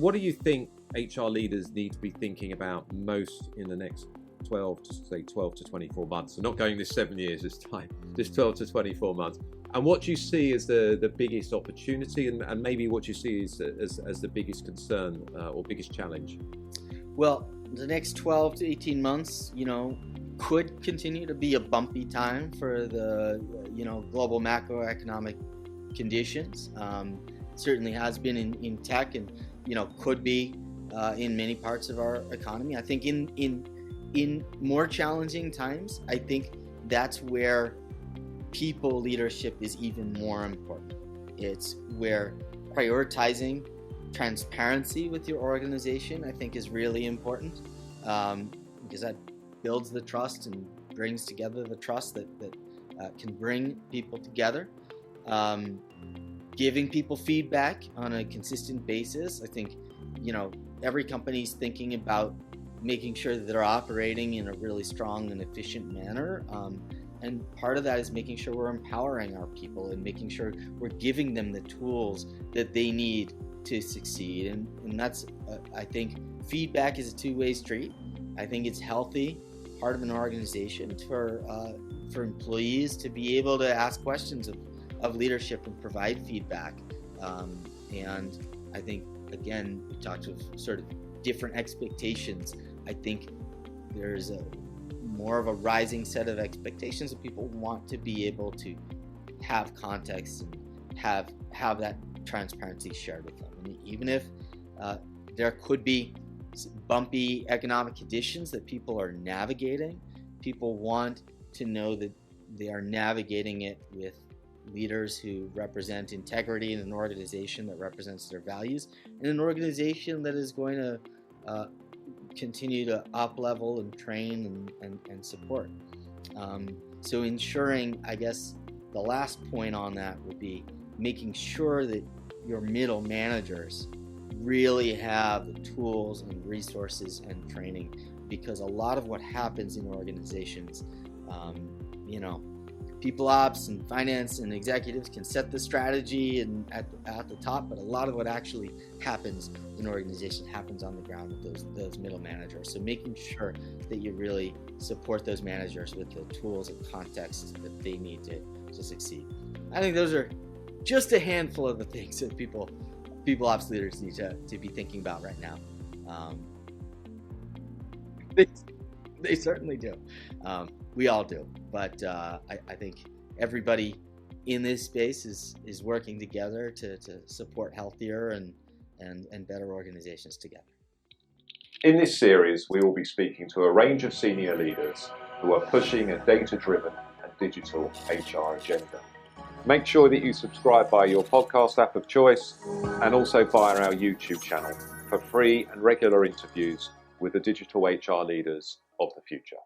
what do you think HR leaders need to be thinking about most in the next 12 to 24 months? So not going this 7 years this time, just 12 to 24 months. And what do you see as the biggest opportunity, and maybe what you see as the biggest concern or biggest challenge? Well, the next 12 to 18 months, could continue to be a bumpy time for the, global macroeconomic conditions. Certainly has been in tech, and, could be in many parts of our economy. I think in more challenging times, I think that's where people leadership is even more important. It's where prioritizing transparency with your organization, I think, is really important, because that builds the trust and brings together the trust that can bring people together. Giving people feedback on a consistent basis. I think, every company's thinking about making sure that they're operating in a really strong and efficient manner. And part of that is making sure we're empowering our people and making sure we're giving them the tools that they need to succeed. And that's, I think, feedback is a two-way street. I think it's healthy part of an organization for employees to be able to ask questions of leadership and provide feedback. And I think, again, we talked of sort of different expectations. I think there's more of a rising set of expectations that people want to be able to have context and have that transparency shared with them. And even if there could be bumpy economic conditions that people are navigating, people want to know that they are navigating it with leaders who represent integrity in an organization that represents their values, and an organization that is going to continue to up-level and train and support. So ensuring, I guess, the last point on that would be making sure that your middle managers really have the tools and resources and training, because a lot of what happens in organizations, people ops and finance and executives can set the strategy and at the top, but a lot of what actually happens in organizations happens on the ground with those middle managers. So making sure that you really support those managers with the tools and contexts that they need to succeed. I think those are just a handful of the things that people ops leaders need to be thinking about right now. They certainly do. We all do, but I think everybody in this space is working together to support healthier and better organizations together. In this series, we will be speaking to a range of senior leaders who are pushing a data-driven and digital HR agenda. Make sure that you subscribe via your podcast app of choice and also via our YouTube channel for free and regular interviews with the digital HR leaders of the future.